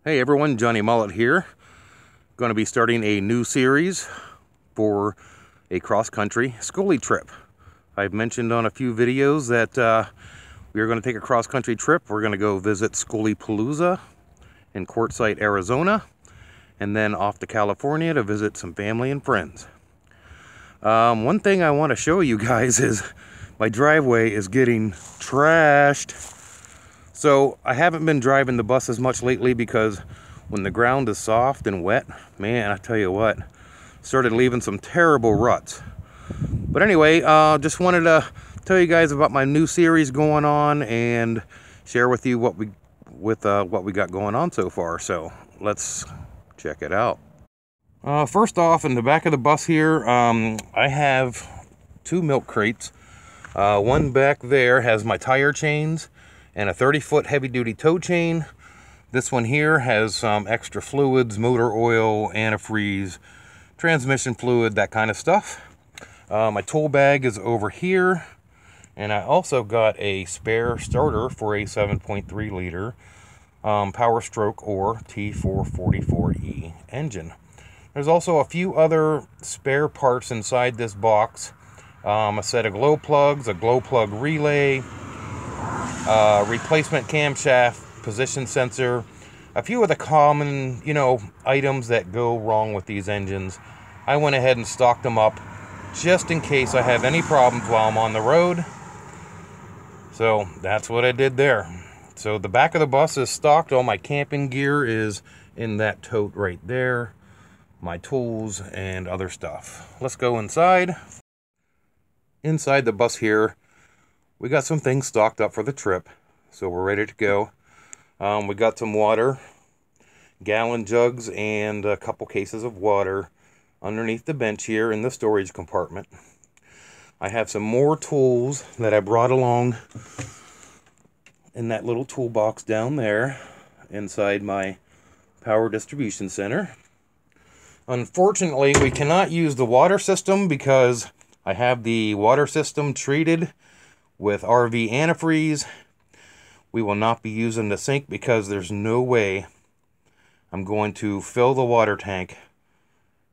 Hey everyone, Johnny Mullet here. Going to be starting a new series for a cross-country Skoolie trip. I've mentioned on a few videos that we are going to take a cross-country trip. We're going to go visit Skoolie Palooza in Quartzsite, Arizona, and then off to California to visit some family and friends. One thing I want to show you guys is my driveway is getting trashed. So I haven't been driving the bus as much lately because when the ground is soft and wet, man, I tell you what, started leaving some terrible ruts. But anyway, just wanted to tell you guys about my new series going on and share with you what we got going on so far. So let's check it out. First off, in the back of the bus here, I have two milk crates. One back there has my tire chains and a 30-foot heavy-duty tow chain. This one here has some extra fluids, motor oil, antifreeze, transmission fluid, that kind of stuff. My tool bag is over here, and I also got a spare starter for a 7.3 liter Power Stroke or T444E engine. There's also a few other spare parts inside this box. A set of glow plugs, a glow plug relay, replacement camshaft, position sensor, a few of the common, items that go wrong with these engines. I went ahead and stocked them up just in case I have any problems while I'm on the road. So that's what I did there. So the back of the bus is stocked. All my camping gear is in that tote right there. My tools and other stuff. Let's go inside. Inside the bus here, we got some things stocked up for the trip, so we're ready to go. We got some water, gallon jugs, and a couple cases of water underneath the bench here in the storage compartment. I have some more tools that I brought along in that little toolbox down there inside my power distribution center. Unfortunately, we cannot use the water system because I have the water system treated with RV antifreeze. We will not be using the sink because there's no way I'm going to fill the water tank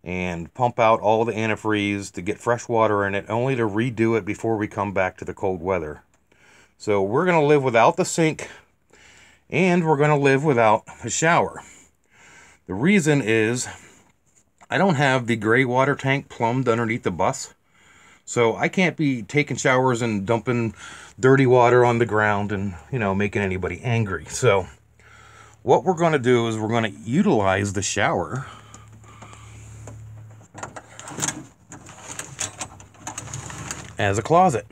and pump out all the antifreeze to get fresh water in it, only to redo it before we come back to the cold weather. So we're going to live without the sink, and we're going to live without a shower. The reason is I don't have the gray water tank plumbed underneath the bus. So I can't be taking showers and dumping dirty water on the ground and, making anybody angry. So what we're going to do is we're going to utilize the shower as a closet.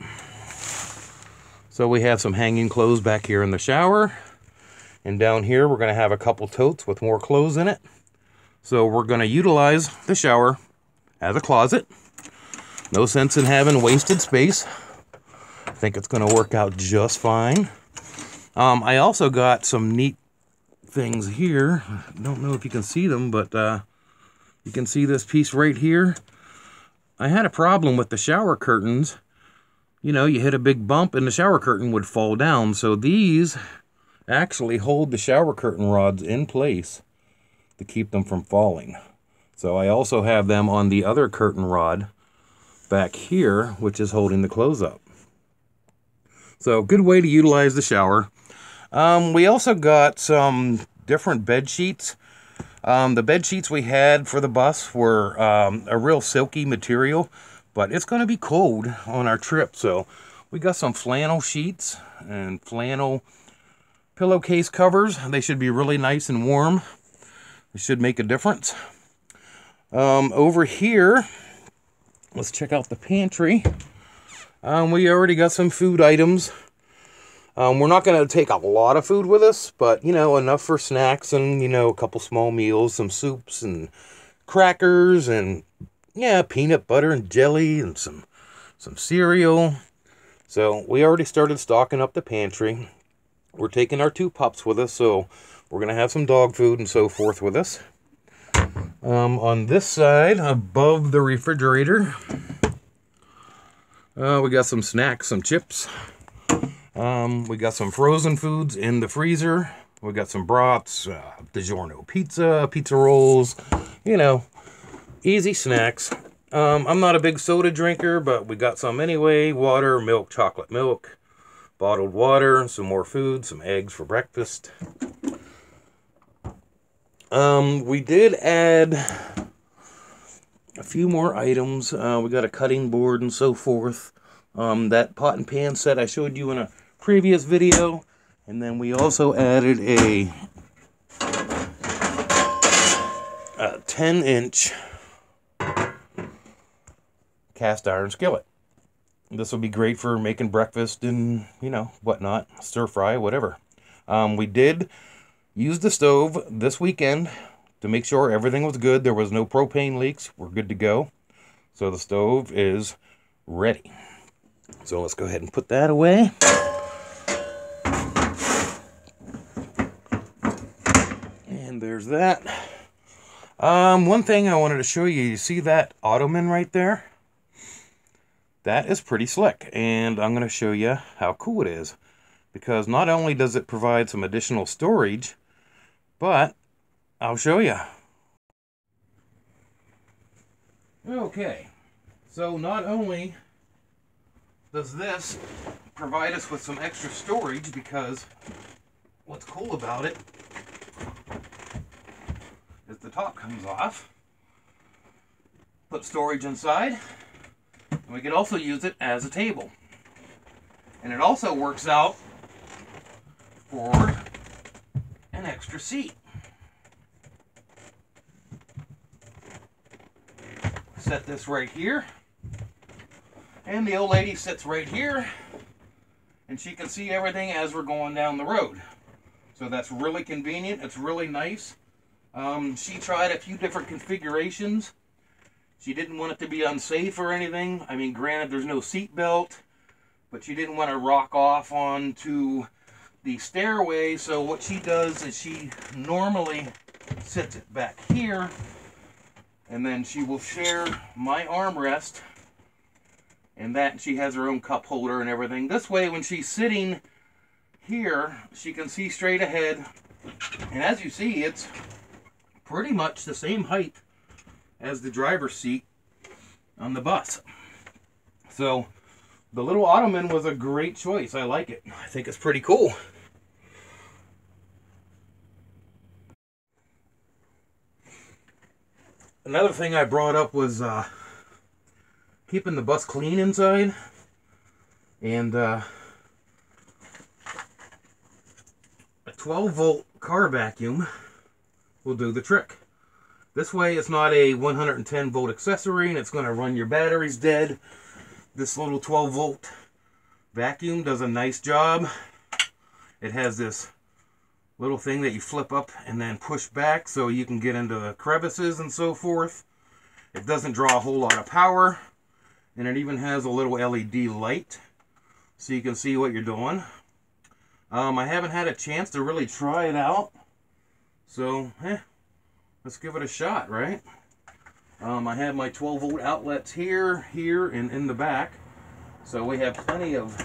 So we have some hanging clothes back here in the shower. And down here we're going to have a couple totes with more clothes in it. So we're going to utilize the shower as a closet. No sense in having wasted space. I think it's going to work out just fine. I also got some neat things here. I don't know if you can see them, but you can see this piece right here. I had a problem with the shower curtains. You hit a big bump and the shower curtain would fall down. So these actually hold the shower curtain rods in place to keep them from falling. So I also have them on the other curtain rod back here, which is holding the clothes up. So good way to utilize the shower. We also got some different bed sheets. The bed sheets we had for the bus were a real silky material, but it's going to be cold on our trip. So we got some flannel sheets and flannel pillowcase covers. They should be really nice and warm. It should make a difference. Over here, let's check out the pantry. We already got some food items. We're not going to take a lot of food with us, but, enough for snacks and, a couple small meals, some soups and crackers and, peanut butter and jelly and some cereal. So we already started stocking up the pantry. We're taking our two pups with us, so we're going to have some dog food and so forth with us. On this side, above the refrigerator, we got some snacks, some chips. We got some frozen foods in the freezer. We got some brats, DiGiorno pizza, pizza rolls, you know, easy snacks. I'm not a big soda drinker, but we got some anyway. Water, milk, chocolate milk, bottled water, some more food, some eggs for breakfast. We did add a few more items. We got a cutting board and so forth. That pot and pan set I showed you in a previous video. And then we also added a 10-inch cast iron skillet. This will be great for making breakfast and, you know, whatnot, stir fry, whatever. We did use the stove this weekend to make sure everything was good. There was no propane leaks. We're good to go. So the stove is ready. So let's go ahead and put that away. And there's that. One thing I wanted to show you, you see that Ottoman right there? That is pretty slick, and I'm going to show you how cool it is. Because not only does it provide some additional storage, but I'll show you. Okay, so not only does this provide us with some extra storage, because what's cool about it is the top comes off, put storage inside, and we can also use it as a table. And it also works out for an extra seat. Set this right here, and the old lady sits right here, and she can see everything as we're going down the road. So that's really convenient. It's really nice. She tried a few different configurations. She didn't want it to be unsafe or anything. I mean, granted, there's no seat belt, but she didn't want to rock off onto the stairway. So what she does is she normally sits it back here, and then she will share my armrest, and that she has her own cup holder and everything. This way, when she's sitting here, she can see straight ahead. And as you see, it's pretty much the same height as the driver's seat on the bus. So the little Ottoman was a great choice. I like it. I think it's pretty cool. Another thing I brought up was keeping the bus clean inside. And a 12-volt car vacuum will do the trick. This way it's not a 110-volt accessory and it's going to run your batteries dead. This little 12-volt vacuum does a nice job. It has this little thing that you flip up and then push back so you can get into the crevices and so forth. It doesn't draw a whole lot of power, and it even has a little LED light so you can see what you're doing. I haven't had a chance to really try it out, so let's give it a shot, right? I have my 12-volt outlets here, and in the back, so we have plenty of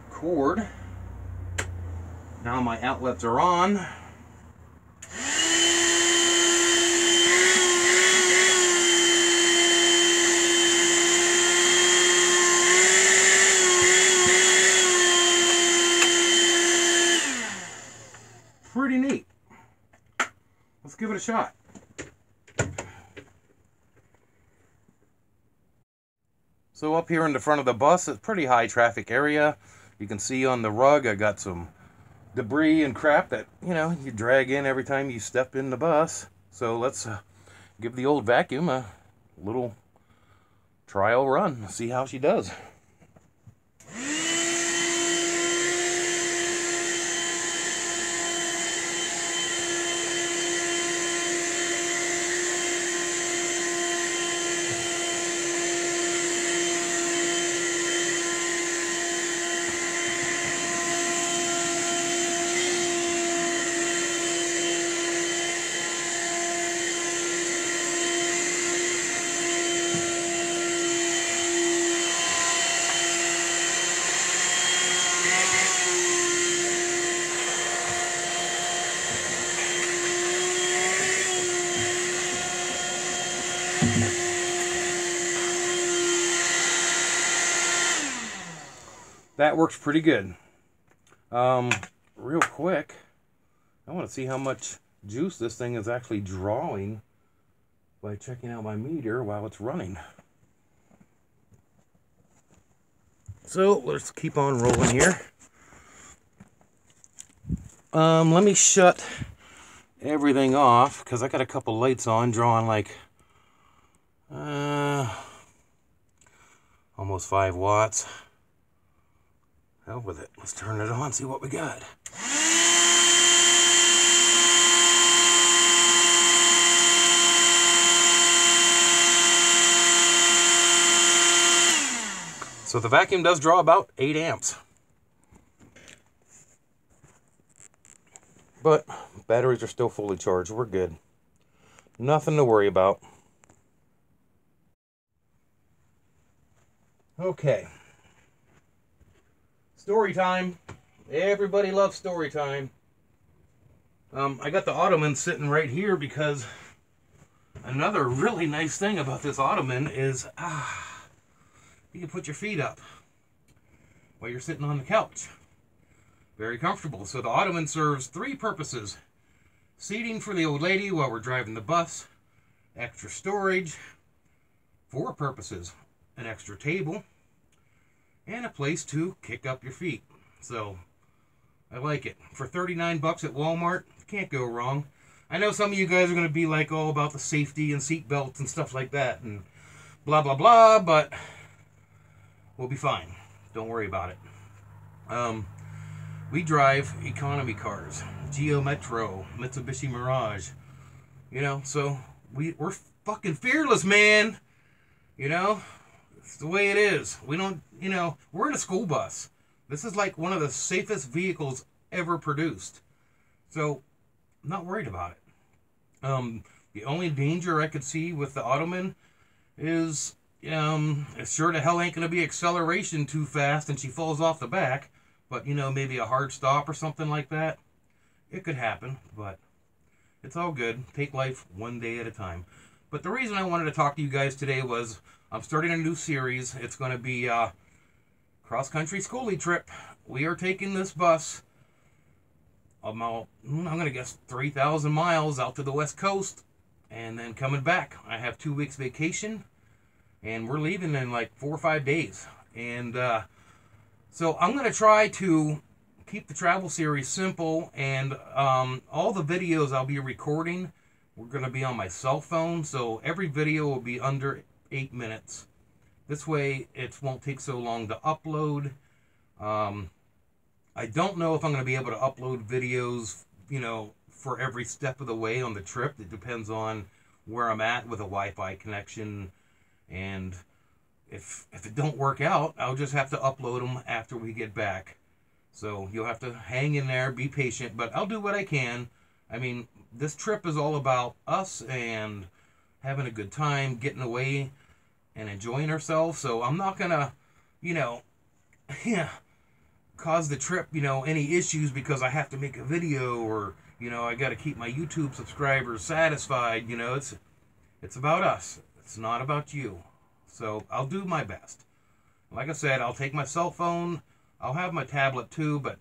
cord. Now my outlets are on. Pretty neat. Let's give it a shot. So up here in the front of the bus, it's a pretty high traffic area. You can see on the rug I got some debris and crap that, you know, you drag in every time you step in the bus. So let's give the old vacuum a little trial run, see how she does. that works pretty good. Real quick, I want to see how much juice this thing is actually drawing by checking out my meter while it's running. So let's keep on rolling here. Let me shut everything off because I got a couple lights on drawing like almost 5 watts. Hell with it. Let's turn it on, see what we got. So the vacuum does draw about 8 amps. But batteries are still fully charged. We're good. Nothing to worry about. Okay. Story time. Everybody loves story time. I got the Ottoman sitting right here because another really nice thing about this Ottoman is you can put your feet up while you're sitting on the couch. Very comfortable. So the Ottoman serves 3 purposes. Seating for the old lady while we're driving the bus. Extra storage. 4 purposes. An extra table. And a place to kick up your feet. So, I like it. For 39 bucks at Walmart, can't go wrong. I know some of you guys are going to be like all about the safety and seat belts and stuff like that. And blah, blah, blah. But we'll be fine. Don't worry about it. We drive economy cars, Geo Metro, Mitsubishi Mirage, you know, so we're fucking fearless, man, you know, it's the way it is. We don't, you know, we're in a school bus. This is like one of the safest vehicles ever produced, so I'm not worried about it. The only danger I could see with the Ottoman is, it's sure to hell ain't going to be acceleration too fast and she falls off the back. But, you know, maybe a hard stop or something like that. It could happen, but it's all good. Take life one day at a time. But the reason I wanted to talk to you guys today was I'm starting a new series. It's going to be a cross-country Skoolie trip. We are taking this bus about, I'm going to guess, 3,000 miles out to the West Coast and then coming back. I have 2 weeks vacation and we're leaving in like 4 or 5 days. And, so I'm going to try to keep the travel series simple, and all the videos I'll be recording, we're going to be on my cell phone, so every video will be under 8 minutes. This way it won't take so long to upload. I don't know if I'm going to be able to upload videos, you know, for every step of the way on the trip. It depends on where I'm at with a Wi-Fi connection, and if it don't work out, I'll just have to upload them after we get back. So you'll have to hang in there, be patient, but I'll do what I can. I mean, this trip is all about us and having a good time, getting away and enjoying ourselves. So I'm not going to, you know, cause the trip, you know, any issues because I have to make a video or, you know, I got to keep my YouTube subscribers satisfied. You know, it's about us. It's not about you. So I'll do my best. Like I said, I'll take my cell phone. I'll have my tablet too, but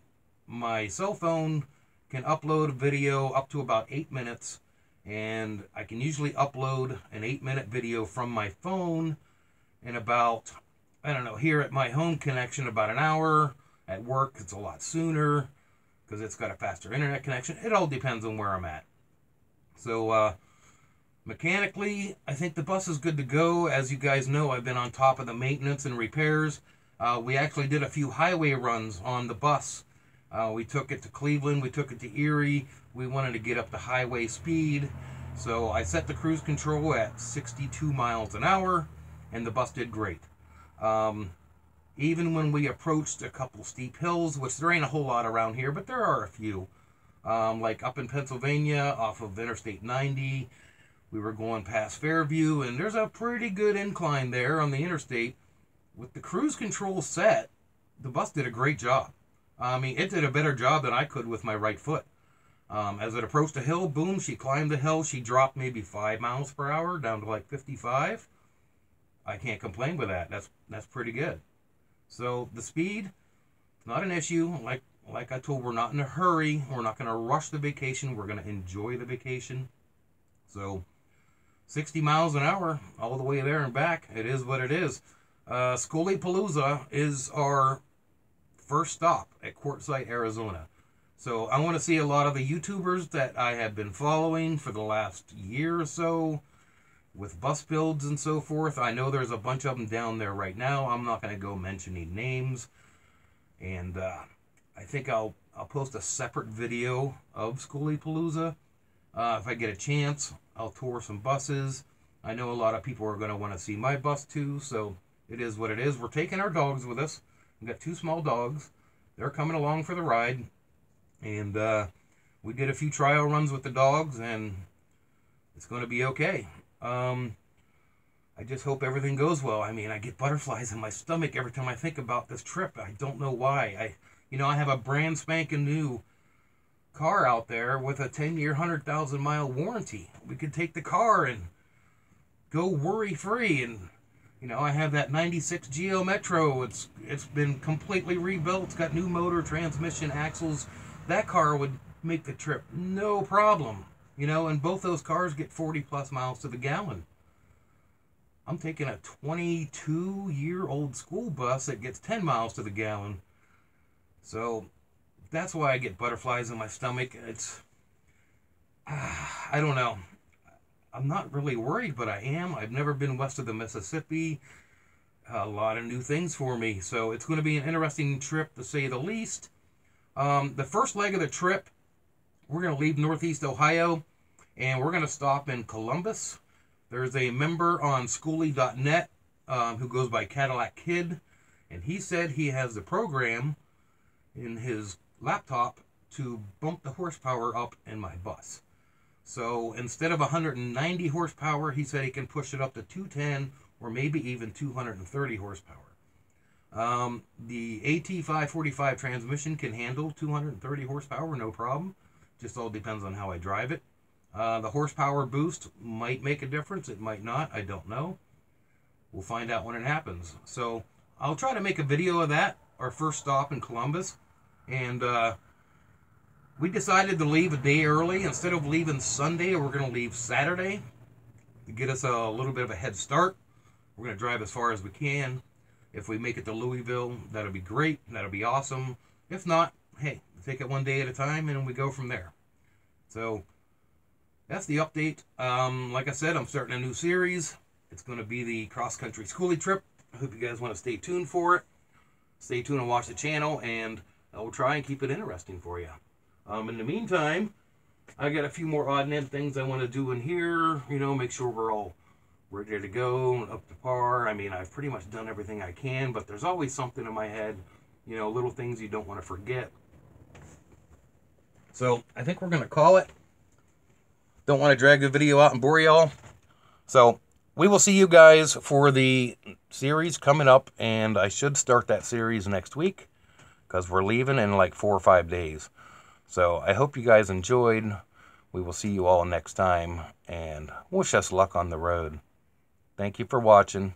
my cell phone can upload a video up to about 8 minutes. And I can usually upload an 8-minute video from my phone in about, I don't know, here at my home connection about an hour. At work, it's a lot sooner because it's got a faster internet connection. It all depends on where I'm at. So, mechanically, I think the bus is good to go. As you guys know, I've been on top of the maintenance and repairs. We actually did a few highway runs on the bus. We took it to Cleveland. We took it to Erie. We wanted to get up to highway speed. So I set the cruise control at 62 miles an hour, and the bus did great. Even when we approached a couple steep hills, which there ain't a whole lot around here, but there are a few. Like up in Pennsylvania, off of Interstate 90. We were going past Fairview, and there's a pretty good incline there on the interstate. With the cruise control set, the bus did a great job. I mean, it did a better job than I could with my right foot. As it approached a hill, boom, she climbed the hill. She dropped maybe 5 miles per hour down to like 55. I can't complain with that. That's pretty good. So the speed, Not an issue. Like I told, we're not in a hurry. We're not going to rush the vacation. We're going to enjoy the vacation. So 60 miles an hour all the way there and back. It is what it is. Skoolie Palooza is our first stop at Quartzsite, Arizona. So I want to see a lot of the YouTubers that I have been following for the last year or so with bus builds and so forth. I know there's a bunch of them down there right now. I'm not going to go mentioning names. And I think I'll post a separate video of Skoolie Palooza. If I get a chance, I'll tour some buses. I know a lot of people are going to want to see my bus too, so it is what it is. We're taking our dogs with us. We've got 2 small dogs. They're coming along for the ride. And we did a few trial runs with the dogs, and it's going to be okay. I just hope everything goes well. I mean, I get butterflies in my stomach every time I think about this trip. I don't know why. I have a brand spanking new car out there with a 10-year, 100,000-mile warranty. We could take the car and go worry-free. And, I have that 96 Geo Metro. It's been completely rebuilt. It's got new motor, transmission, axles. That car would make the trip no problem. And both those cars get 40-plus miles to the gallon. I'm taking a 22-year-old school bus that gets 10 miles to the gallon. So that's why I get butterflies in my stomach. I don't know. I'm not really worried, but I am. I've never been west of the Mississippi. A lot of new things for me. So it's going to be an interesting trip, to say the least. The first leg of the trip, we're going to leave Northeast Ohio, and we're going to stop in Columbus. There's a member on Skoolie.net who goes by Cadillac Kid, and he said he has the program in his laptop to bump the horsepower up in my bus. So instead of 190 horsepower, he said he can push it up to 210 or maybe even 230 horsepower. The AT545 transmission can handle 230 horsepower, no problem. Just all depends on how I drive it. The horsepower boost might make a difference. It might not. I don't know. We'll find out when it happens. So I'll try to make a video of that, our first stop in Columbus. And we decided to leave a day early. Instead of leaving Sunday, we're going to leave Saturday to get us a little bit of a head start. We're going to drive as far as we can. If we make it to Louisville, that'll be great. That'll be awesome. If not, hey, take it one day at a time and we go from there. So that's the update. Like I said, I'm starting a new series. It's going to be the cross-country Skoolie trip. I hope you guys want to stay tuned for it. Stay tuned and watch the channel, and I will try and keep it interesting for you. In the meantime, I got a few more odd and end things I want to do in here. Make sure we're all ready to go, up to par. I mean, I've pretty much done everything I can, but there's always something in my head, little things you don't want to forget. So I think we're going to call it. Don't want to drag the video out and bore y'all. So we will see you guys for the series coming up, and I should start that series next week because we're leaving in like 4 or 5 days. So I hope you guys enjoyed. We will see you all next time, and wish us luck on the road. Thank you for watching.